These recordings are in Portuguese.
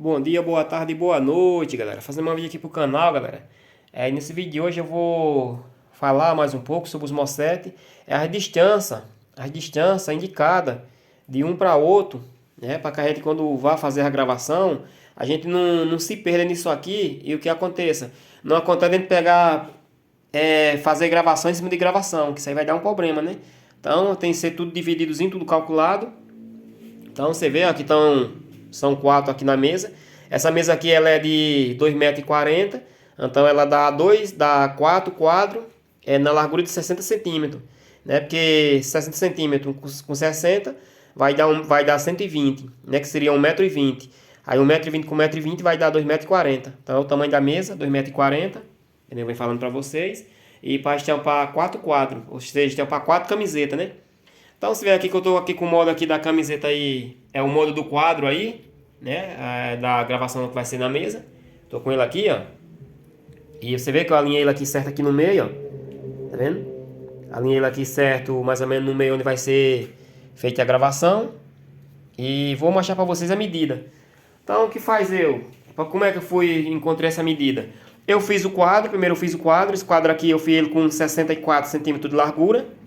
Bom dia, boa tarde e boa noite, galera. Fazendo um vídeo aqui pro canal, galera. Nesse vídeo de hoje eu vou falar mais um pouco sobre os MOSFET. As distâncias indicadas de um para outro, né? Para que a gente, quando vá fazer a gravação, a gente não se perda nisso aqui e o que aconteça. Não acontece a gente pegar, fazer gravação em cima de gravação, que isso aí vai dar um problema, né? Então tem que ser tudo divididozinho, tudo calculado. Então você vê, aqui são quatro aqui na mesa. Essa mesa aqui ela é de 2,40 m. Então ela dá quatro quadros na largura de 60 centímetros. Né? Porque 60 centímetros com 60 vai dar 120, né? Que seria 1,20 m. Aí 1,20 m com 1,20 m vai dar 2,40 m. Então é o tamanho da mesa, 2,40 m. Eu venho falando para vocês. E para estampar quatro quadros, ou seja, estampar quatro camisetas, né? Então você vê aqui que eu estou aqui com o modo aqui da camiseta aí, é o modo do quadro aí, né, da gravação que vai ser na mesa. Tô com ele aqui, ó. E você vê que eu alinhei ele aqui certo aqui no meio, ó. Tá vendo? Alinhei ele aqui certo, mais ou menos no meio onde vai ser feita a gravação. E vou mostrar para vocês a medida. Então o que faz eu? Como é que eu encontrei essa medida? Eu fiz o quadro, primeiro eu fiz o quadro. Esse quadro aqui eu fiz ele com 64 centímetros de largura.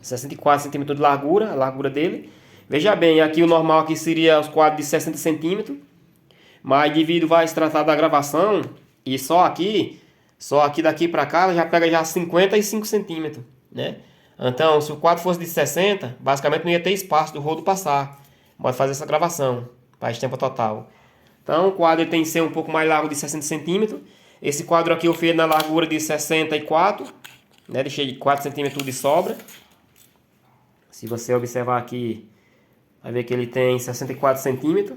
64 centímetros de largura, a largura dele. Veja bem, aqui o normal aqui seria os quadros de 60 centímetros. Mas devido vai se tratar da gravação, e só aqui daqui para cá, ela já pega já 55 centímetros, né? Então, se o quadro fosse de 60, basicamente não ia ter espaço do rodo passar. Pode fazer essa gravação, para a estampa total. Então, o quadro tem que ser um pouco mais largo de 60 centímetros. Esse quadro aqui eu fiz na largura de 64, né? Deixei de 4 centímetros de sobra. Se você observar aqui, vai ver que ele tem 64 centímetros.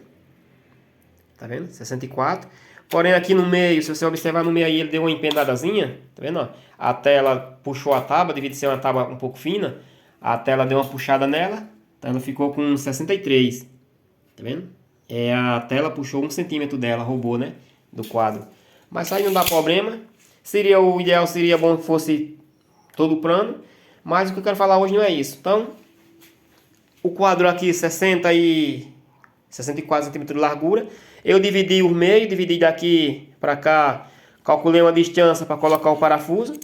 Tá vendo? 64. Porém, aqui no meio, se você observar no meio aí, ele deu uma empendadazinha. Tá vendo? Ó? A tela puxou a tábua, devido ser uma tábua um pouco fina. A tela deu uma puxada nela. Então, ela ficou com 63. Tá vendo? A tela puxou 1 centímetro dela, roubou, né? Do quadro. Mas aí não dá problema. O ideal seria bom que fosse todo plano. Mas o que eu quero falar hoje não é isso. Então, o quadro aqui 64 centímetros de largura. Eu dividi o meio, dividi daqui para cá. Calculei uma distância para colocar o parafuso.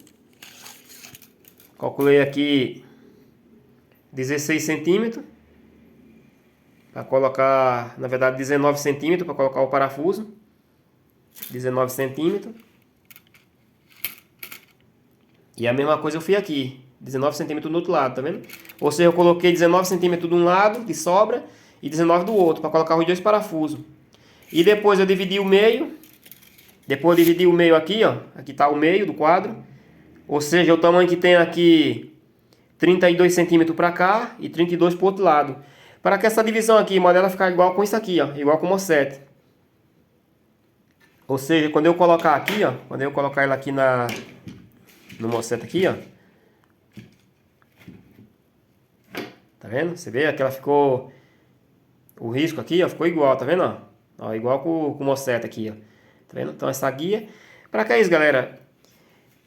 Calculei aqui 16 centímetros. Para colocar, na verdade 19 centímetros para colocar o parafuso. 19 centímetros. E a mesma coisa eu fiz aqui. 19 centímetros do outro lado, tá vendo? Ou seja, eu coloquei 19 centímetros de um lado, de sobra, e 19 do outro, para colocar os dois parafusos. E depois eu dividi o meio. Depois eu dividi o meio aqui, ó. Aqui está o meio do quadro. Ou seja, o tamanho que tem aqui, 32 centímetros para cá e 32 para o outro lado. Para que essa divisão aqui, ela ficar igual com isso aqui, ó. Igual com o MOSFET. Ou seja, quando eu colocar aqui, ó. Quando eu colocar ele aqui no MOSFET aqui, ó. Tá vendo? Você vê que ela ficou... O risco aqui, ó, ficou igual, tá vendo? Ó, igual com o MOSFET aqui, ó. Tá vendo? Então essa guia... Pra que é isso, galera?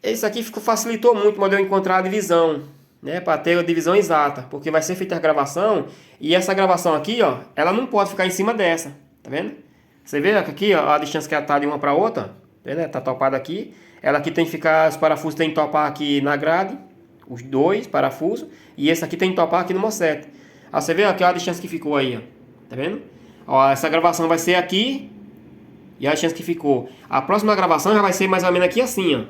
Isso aqui facilitou muito quando eu encontrar a divisão, né? Pra ter a divisão exata. Porque vai ser feita a gravação. E essa gravação aqui, ó, ela não pode ficar em cima dessa. Tá vendo? Você vê aqui, ó, a distância que ela tá de uma pra outra. Tá vendo? Tá topada aqui. Ela aqui tem que ficar... Os parafusos tem que topar aqui na grade. Os dois parafusos. E esse aqui tem que topar aqui no MOSFET. Aí você vê aqui ó, a distância que ficou aí, ó. Tá vendo? Ó, essa gravação vai ser aqui. E a distância que ficou. A próxima gravação já vai ser mais ou menos aqui assim, ó.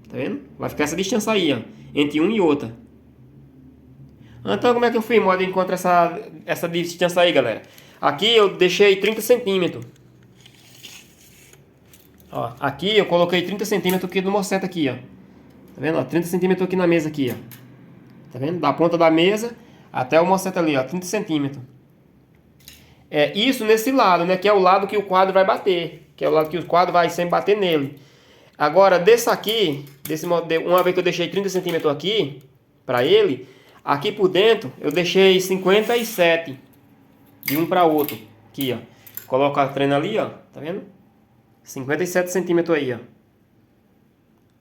Tá vendo? Vai ficar essa distância aí, ó. Entre um e outra. Então como é que eu fiz? Modo encontro essa distância aí, galera. Aqui eu deixei 30 centímetros. Ó, aqui eu coloquei 30 centímetros aqui no MOSFET aqui, ó. Tá vendo? Ó, 30 centímetros aqui na mesa aqui, ó. Tá vendo? Da ponta da mesa até o MOSFET ali, ó, 30 centímetros. Isso nesse lado, né? Que é o lado que o quadro vai bater. Que é o lado que o quadro vai sempre bater nele. Agora, desse aqui, uma vez que eu deixei 30 centímetros aqui, pra ele, aqui por dentro, eu deixei 57 de um para outro. Aqui, ó. Coloca a trena ali, ó. Tá vendo? 57 centímetros aí, ó.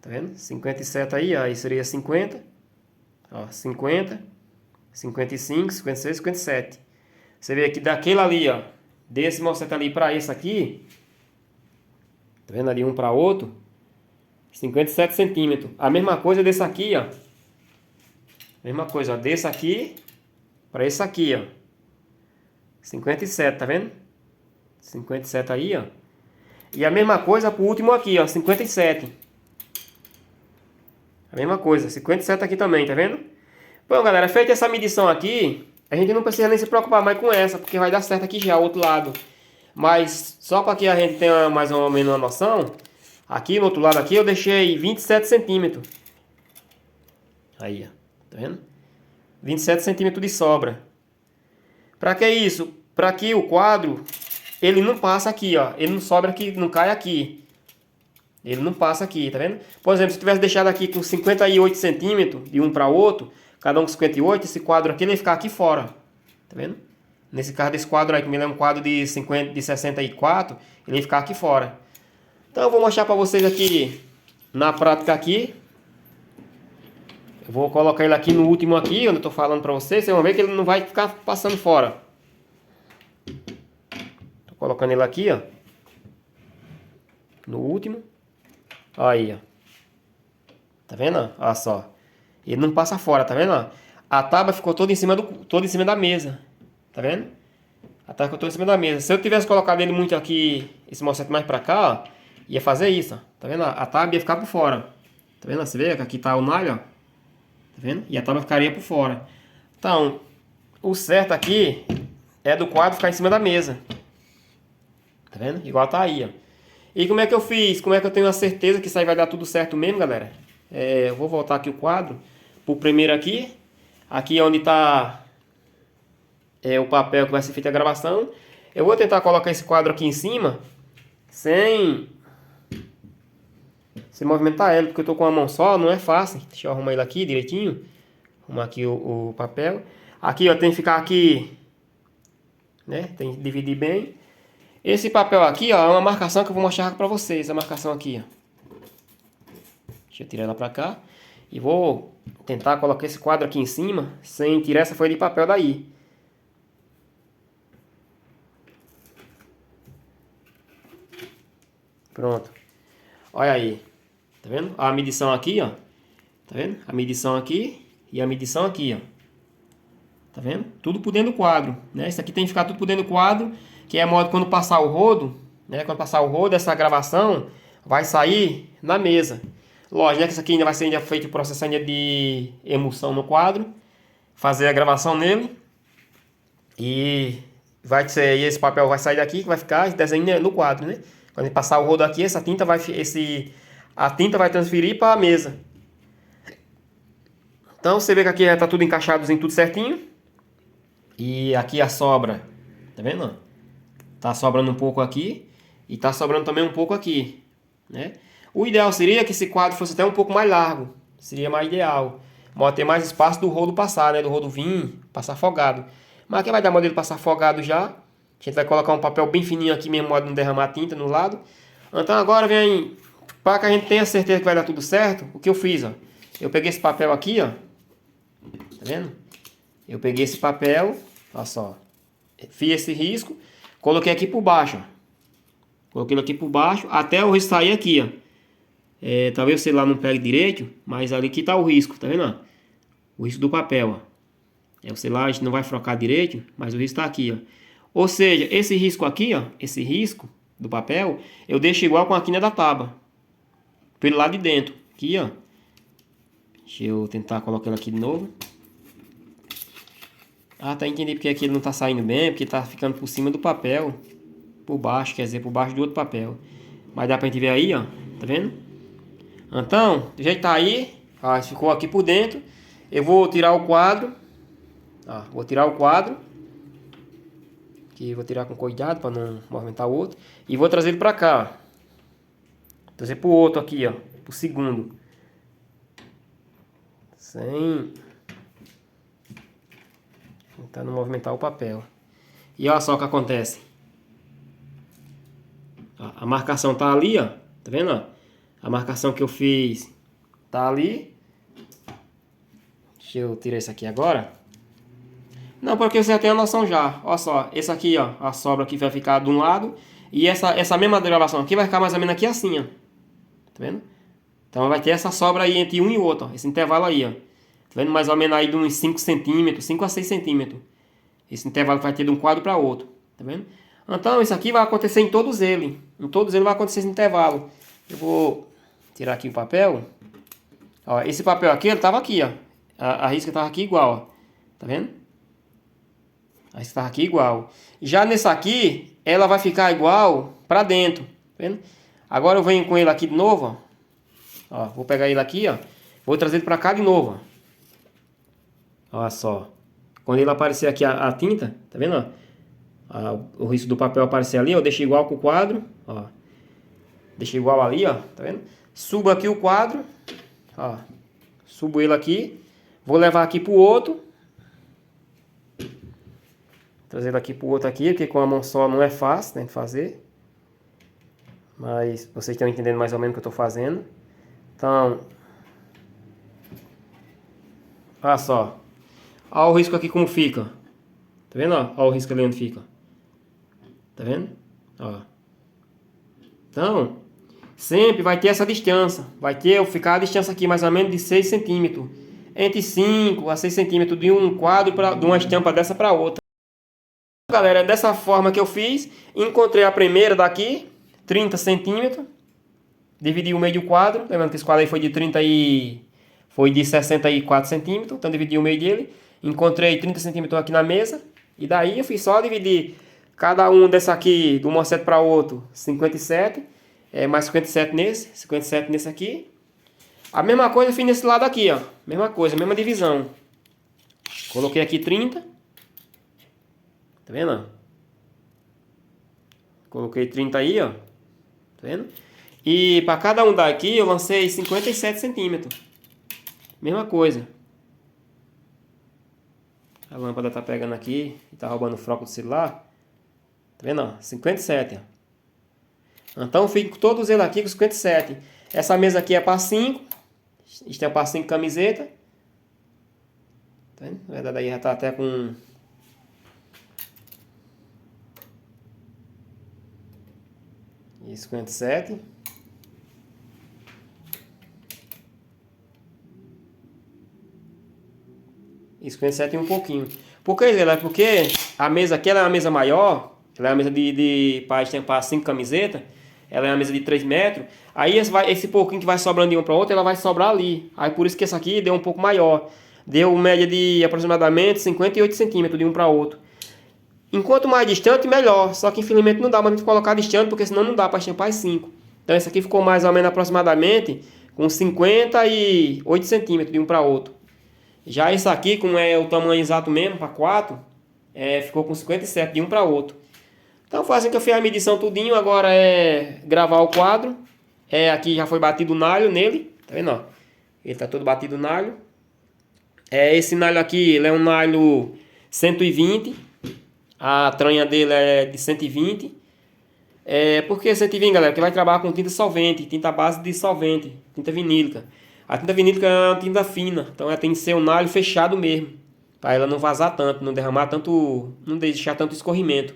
Tá vendo? 57 aí, ó. Aí seria 50. Ó, 50, 55, 56, 57. Você vê aqui daquele ali, ó. desse mosquete ali para esse aqui, tá vendo ali um para outro? 57 centímetros. A mesma coisa desse aqui, ó. Mesma coisa, ó, desse aqui para esse aqui, ó. 57, tá vendo? 57 aí, ó. E a mesma coisa pro último aqui, ó, 57. A mesma coisa, 57 aqui também, tá vendo? Bom, galera, feita essa medição aqui, a gente não precisa nem se preocupar mais com essa, porque vai dar certo aqui já, o outro lado. Mas, só para que a gente tenha mais ou menos uma noção, aqui no outro lado aqui eu deixei 27 centímetros. Aí, ó, tá vendo? 27 centímetros de sobra. Para que isso? Para que o quadro, ele não passa aqui, ó. Ele não sobra aqui, não cai aqui. Ele não passa aqui, tá vendo? Por exemplo, se eu tivesse deixado aqui com 58 centímetros, de um para outro, cada um com 58, esse quadro aqui ele ia ficar aqui fora. Tá vendo? Nesse caso desse quadro aí, que me lembra um quadro de 64, ele ia ficar aqui fora. Então eu vou mostrar para vocês aqui, na prática aqui. Eu vou colocar ele aqui no último aqui, onde eu tô falando para vocês. Vocês vão ver que ele não vai ficar passando fora. Tô colocando ele aqui, ó. No último. Aí, ó. Tá vendo? Olha só. Ele não passa fora, tá vendo? A tábua ficou toda em cima da mesa. Tá vendo? A tábua ficou toda em cima da mesa. Se eu tivesse colocado ele muito aqui, esse mosquete mais pra cá, ó, ia fazer isso, ó. Tá vendo? A tábua ia ficar por fora. Tá vendo? Você vê que aqui tá o nalho, ó. Tá vendo? E a tábua ficaria por fora. Então, o certo aqui é do quadro ficar em cima da mesa. Tá vendo? Igual tá aí, ó. E como é que eu fiz? Como é que eu tenho a certeza que isso aí vai dar tudo certo mesmo, galera? Eu vou voltar aqui o quadro pro primeiro aqui. Aqui é onde tá o papel que vai ser feita a gravação. Eu vou tentar colocar esse quadro aqui em cima sem movimentar ele, porque eu tô com uma mão só, não é fácil. Deixa eu arrumar ele aqui direitinho. Arrumar aqui o papel. Aqui, ó, tem que ficar aqui, né? Tem que dividir bem. Esse papel aqui, ó, é uma marcação que eu vou mostrar pra vocês. A marcação aqui, ó. Deixa eu tirar ela pra cá. E vou tentar colocar esse quadro aqui em cima sem tirar essa folha de papel daí. Pronto. Olha aí. Tá vendo? A medição aqui, ó. Tá vendo? A medição aqui e a medição aqui, ó. Tá vendo? Tudo por dentro do quadro, né? Isso aqui tem que ficar tudo por dentro do quadro, que é modo quando passar o rodo, né? Quando passar o rodo, essa gravação vai sair na mesa. Lógico, né? Que isso aqui ainda vai ser feito o processo ainda de emulsão no quadro, fazer a gravação nele e esse papel vai sair daqui, que vai ficar esse desenho no quadro, né? Quando ele passar o rodo aqui, a tinta vai transferir para a mesa. Então você vê que aqui já está tudo encaixadozinho, tudo certinho. E aqui a sobra, tá vendo? Tá sobrando um pouco aqui e tá sobrando também um pouco aqui, né? O ideal seria que esse quadro fosse até um pouco mais largo, seria mais ideal. Pode ter mais espaço do rodo passar, né? Do rodo vir, passar folgado. Mas aqui vai dar modelo passar folgado já. A gente vai colocar um papel bem fininho aqui mesmo, modo de não derramar tinta no lado. Então agora vem, para que a gente tenha certeza que vai dar tudo certo, o que eu fiz, ó. Eu peguei esse papel aqui, ó. Tá vendo? Eu peguei esse papel, olha só. Fiz esse risco, coloquei aqui por baixo, ó. Coloquei ele aqui por baixo, até o risco sair aqui, ó. Talvez o celular não pegue direito, mas ali que tá o risco, tá vendo? Ó? O risco do papel, ó. O celular a gente não vai trocar direito, mas o risco tá aqui, ó. Ou seja, esse risco aqui, ó, esse risco do papel, eu deixo igual com a quina da tábua. Pelo lado de dentro, aqui, ó. Deixa eu tentar colocar ele aqui de novo. Tá entendendo porque aqui ele não tá saindo bem, porque tá ficando por cima do papel. Por baixo, quer dizer, por baixo do outro papel. Mas dá pra gente ver aí, ó. Tá vendo? Então, do jeito que tá aí, ó, ficou aqui por dentro. Eu vou tirar o quadro. Ó, vou tirar o quadro. Aqui vou tirar com cuidado para não movimentar o outro. E vou trazer ele pra cá, ó. Trazer pro outro aqui, ó. Pro segundo. Sem tentar não movimentar o papel. E olha só o que acontece. A marcação tá ali, ó. Tá vendo, ó? A marcação que eu fiz tá ali. Deixa eu tirar isso aqui agora. Não, porque você já tem a noção já. Olha só, esse aqui, ó, a sobra aqui vai ficar de um lado. E essa mesma gravação aqui vai ficar mais ou menos aqui assim, ó. Tá vendo? Então vai ter essa sobra aí entre um e outro, ó. Esse intervalo aí, ó. Tá vendo? Mais ou menos aí de uns 5 centímetros, 5 a 6 centímetros. Esse intervalo vai ter de um quadro para outro. Tá vendo? Então isso aqui vai acontecer em todos eles. Em todos eles vai acontecer esse intervalo. Eu vou tirar aqui o papel. Ó, esse papel aqui, ele tava aqui, ó. A risca tava aqui igual, ó. Tá vendo? A risca tava aqui igual. Já nessa aqui, ela vai ficar igual para dentro. Tá vendo? Agora eu venho com ele aqui de novo, ó. Ó, vou pegar ele aqui, ó. Vou trazer ele para cá de novo, ó. Olha só. Quando ele aparecer aqui a tinta, tá vendo, ó? O risco do papel aparecer ali, eu deixo igual com o quadro, ó. Deixa igual ali, ó, tá vendo? Subo aqui o quadro, ó. Subo ele aqui, vou levar aqui pro outro. Trazer ele aqui pro outro aqui, porque com a mão só não é fácil, né, de fazer. Mas vocês estão entendendo mais ou menos o que eu tô fazendo. Então, olha só. Olha o risco aqui como fica. Tá vendo, ó? Olha o risco ali onde fica. Tá vendo? Ó. Então, sempre vai ter essa distância. Vai ter, ficar a distância aqui mais ou menos de 6 centímetros. Entre 5 a 6 centímetros de um quadro, de uma estampa dessa para outra. Galera, dessa forma que eu fiz. Encontrei a primeira daqui, 30 centímetros. Dividi o meio do quadro. Lembrando que esse quadro aí foi de 30 e... foi de 64 centímetros. Então dividi o meio dele. Encontrei 30 centímetros aqui na mesa. E daí eu fiz só dividir cada um dessa aqui, do mosseto para outro, 57. Mais 57 nesse, 57 nesse aqui. A mesma coisa eu fiz nesse lado aqui, ó. Mesma coisa, mesma divisão. Coloquei aqui 30. Tá vendo? Coloquei 30 aí, ó. Tá vendo? E para cada um daqui eu lancei 57 centímetros. Mesma coisa. A lâmpada tá pegando aqui e tá roubando o foco do celular. Tá vendo, ó? 57, ó. Então eu fico todos eles aqui com 57. Essa mesa aqui é para 5. Estampar 5 camisetas. Tá vendo? Na verdade aí já tá até com... E 57. E 57 e um pouquinho. Por que, Zé? Porque a mesa aqui ela é uma mesa maior. Ela é uma mesa para estampar 5 camisetas. Ela é uma mesa de 3 metros. Aí esse pouquinho que vai sobrando de um para outro, ela vai sobrar ali. Aí por isso que essa aqui deu um pouco maior. Deu média de aproximadamente 58 centímetros de um para outro. Enquanto mais distante, melhor. Só que infelizmente não dá pra gente colocar distante, porque senão não dá para estampar as 5. Então esse aqui ficou mais ou menos aproximadamente com 58 centímetros de um para outro. Já esse aqui, como é o tamanho exato mesmo, para 4, ficou com 57 de um para outro. Então foi assim que eu fiz a medição tudinho. Agora é gravar o quadro. Aqui já foi batido o nalho nele. Tá vendo, ó? Ele tá todo batido o nalho. Esse nalho aqui, ele é um nalho 120. A tranha dele é de 120. Por que 120, galera? Porque vai trabalhar com tinta solvente, tinta base de solvente, tinta vinílica. A tinta vinílica é uma tinta fina, então ela tem que ser um nalho fechado mesmo, para ela não vazar tanto, não derramar tanto, não deixar tanto escorrimento.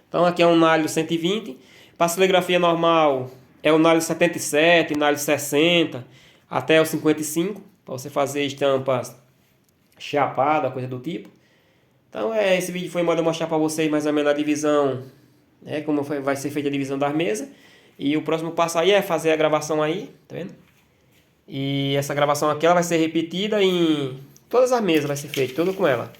Então aqui é um nalho 120. Para serigrafia normal é o nalho 77, nalho 60, até o 55, para você fazer estampas chapada, coisa do tipo. Então esse vídeo foi para mostrar para vocês mais ou menos a divisão, como vai ser feita a divisão das mesas. E o próximo passo aí é fazer a gravação aí, tá vendo? E essa gravação aqui ela vai ser repetida em todas as mesas, vai ser feita, tudo com ela.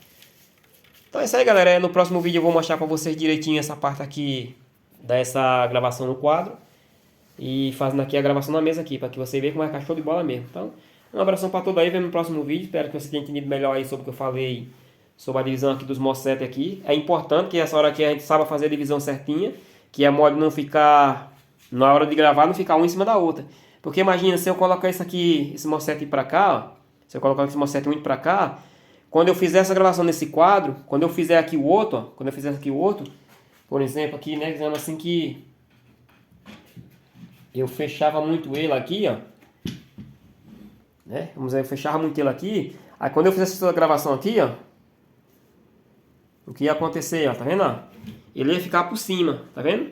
Então é isso aí, galera. No próximo vídeo eu vou mostrar para vocês direitinho essa parte aqui dessa gravação no quadro. E fazendo aqui a gravação na mesa aqui, para que você veja como é que é show de bola mesmo. Então, um abração para todos aí, vemos no próximo vídeo. Espero que você tenha entendido melhor aí sobre o que eu falei, sobre a divisão aqui dos mossetes aqui. É importante que essa hora aqui a gente saiba fazer a divisão certinha, que a molde não ficar, na hora de gravar, não ficar uma em cima da outra. Porque imagina, se eu colocar isso aqui, esse mossete para cá, ó, se eu colocar esse mossete muito para cá, quando eu fizer essa gravação nesse quadro, quando eu fizer aqui o outro, ó, quando eu fizer aqui o outro, por exemplo, aqui, né, dizendo assim que eu fechava muito ele aqui, ó, né, vamos dizer, eu fechava muito ele aqui, aí quando eu fizer essa gravação aqui, ó, o que ia acontecer, ó, tá vendo, ó? Ele ia ficar por cima, tá vendo?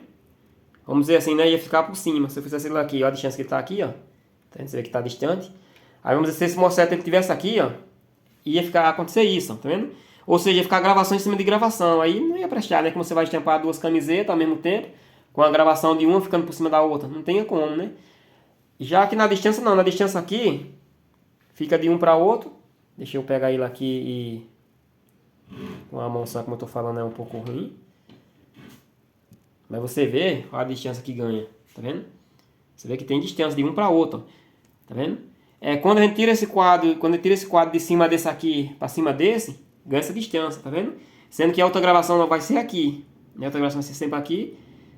Vamos dizer assim, né? Ia ficar por cima. Se eu fizesse ele aqui, ó, a distância que ele tá aqui, ó. Tá vendo? Você vê que tá distante. Aí vamos dizer, se esse MOSFET ele tivesse aqui, ó, ia acontecer isso, ó, tá vendo? Ou seja, ia ficar gravação em cima de gravação. Aí não ia prestar, né? Como você vai estampar duas camisetas ao mesmo tempo, com a gravação de uma ficando por cima da outra. Não tem como, né? Já aqui na distância não. Na distância aqui, fica de um para outro. Deixa eu pegar ele aqui e... com a mão só, como eu tô falando, é um pouco ruim. Mas você vê a distância que ganha, tá vendo? Você vê que tem distância de um para outro, ó. Tá vendo? Quando a gente tira esse quadro, de cima desse aqui para cima desse, ganha essa distância, tá vendo? Sendo que a outra gravação não vai ser aqui, né? A outra gravação vai ser sempre aqui.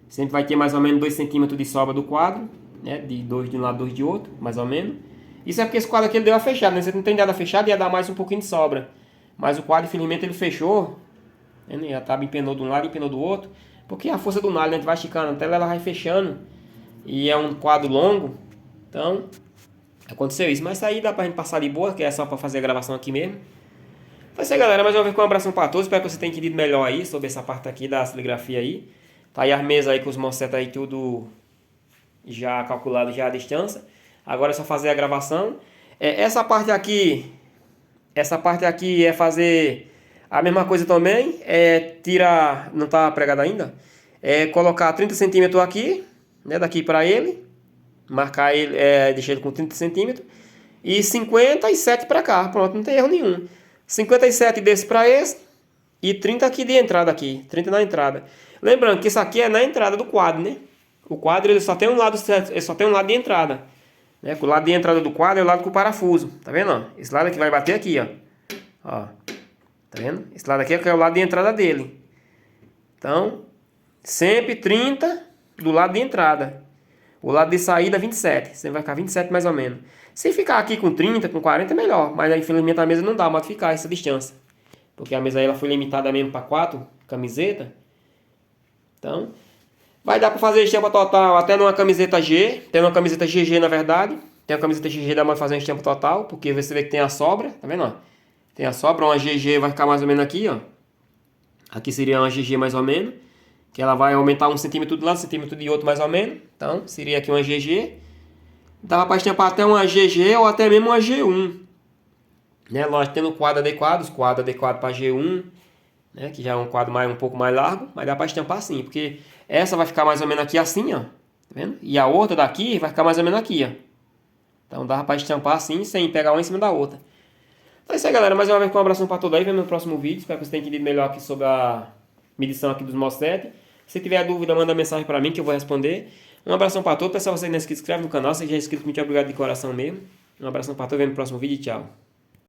Sempre vai ter mais ou menos 2 centímetros de sobra do quadro, né? De 2 de um lado, 2 de outro, mais ou menos. Isso é porque esse quadro aqui ele deu uma fechada, né? Se ele não tem dado a fechada, ia dar mais um pouquinho de sobra. Mas o quadro, infelizmente, ele fechou, né? Já tava empenou de um lado e empenou do outro. Porque a força do nalho, né? A gente vai esticando até ela vai fechando. E é um quadro longo. Então, aconteceu isso. Mas isso aí dá pra gente passar de boa, que é só pra fazer a gravação aqui mesmo. Vai ser, galera, mais uma vez com um abração pra todos. Espero que você tenha entendido melhor aí sobre essa parte aqui da serigrafia aí. Tá aí as mesas aí com os MOSFET aí tudo já calculado já a distância. Agora é só fazer a gravação. Essa parte aqui é fazer a mesma coisa também. Tirar, não tá pregado ainda. Colocar 30 centímetros aqui, né, daqui para ele. Marcar ele, deixar ele com 30 centímetros. E 57 para cá. Pronto, não tem erro nenhum. 57 desse para esse. E 30 aqui de entrada aqui. 30 na entrada. Lembrando que isso aqui é na entrada do quadro, né? O quadro ele só tem um lado certo, ele só tem um lado de entrada, né? O lado de entrada do quadro é o lado com o parafuso, tá vendo? Ó? Esse lado aqui vai bater aqui, ó. Ó. Tá vendo? Esse lado aqui é o lado de entrada dele. Então, sempre 30 do lado de entrada. O lado de saída 27. Sempre vai ficar 27 mais ou menos. Se ficar aqui com 30, com 40 é melhor, mas aí, infelizmente a mesa não dá modificar essa distância. Porque a mesa aí, ela foi limitada mesmo para 4 camisetas. Então, vai dar para fazer estampa total até numa camiseta G. Tem uma camiseta GG na verdade. Tem uma camiseta GG, dá para fazer uma estampa total. Porque você vê que tem a sobra, tá vendo? Ó? Tem a sobra, uma GG vai ficar mais ou menos aqui, ó. Aqui seria uma GG mais ou menos. Que ela vai aumentar 1 centímetro de um lado, 1 centímetro de outro mais ou menos. Então, seria aqui uma GG. Dava para estampar até uma GG ou até mesmo uma G1. Né? Lógico, tendo quadro adequado, os quadros adequados para G1. Né, que já é um quadro um pouco mais largo, mas dá para estampar assim, porque essa vai ficar mais ou menos aqui assim, ó, tá vendo? E a outra daqui vai ficar mais ou menos aqui, ó. Então dá para estampar assim, sem pegar uma em cima da outra. Então é isso aí, galera, mais uma vez com um abração para todos aí, vemos no próximo vídeo, espero que você tenha entendido melhor aqui sobre a medição aqui dos MOSFET. Se tiver dúvida, manda mensagem para mim que eu vou responder. Um abração para todos, pessoal, você que não se inscreve no canal, se já é inscrito, muito obrigado de coração mesmo. Um abração para todos, vemos no próximo vídeo e tchau.